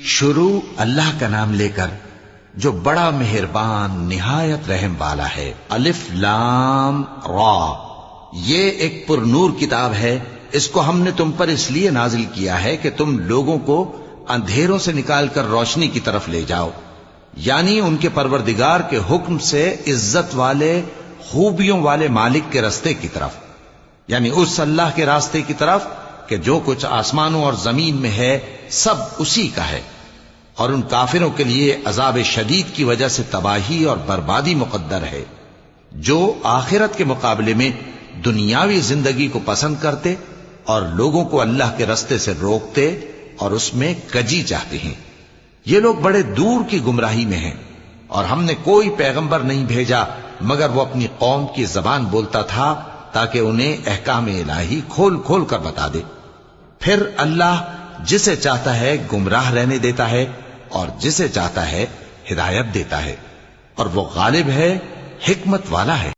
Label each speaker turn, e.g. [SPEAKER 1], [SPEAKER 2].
[SPEAKER 1] شروع اللہ کا نام لے کر جو بڑا مہربان نہایت رحم والا ہے۔ الف لام را، یہ ایک پر نور کتاب ہے، اس کو ہم نے تم پر اس لیے نازل کیا ہے کہ تم لوگوں کو اندھیروں سے نکال کر روشنی کی طرف لے جاؤ، یعنی ان کے پروردگار کے حکم سے عزت والے خوبیوں والے مالک کے راستے کی طرف، یعنی اس اللہ کے راستے کی طرف کہ جو کچھ آسمانوں اور زمین میں ہے سب اسی کا ہے، اور ان کافروں کے لیے عذاب شدید کی وجہ سے تباہی اور بربادی مقدر ہے، جو آخرت کے مقابلے میں دنیاوی زندگی کو پسند کرتے اور لوگوں کو اللہ کے راستے سے روکتے اور اس میں کجی چاہتے ہیں۔ یہ لوگ بڑے دور کی گمراہی میں ہیں، اور ہم نے کوئی پیغمبر نہیں بھیجا مگر وہ اپنی قوم کی زبان بولتا تھا تاکہ انہیں احکام الہی کھول کھول کر بتا دے۔ پھر اللہ جسے چاہتا ہے گمراہ رہنے دیتا ہے اور جسے چاہتا ہے ہدایت دیتا ہے، اور وہ غالب ہے، حکمت والا ہے۔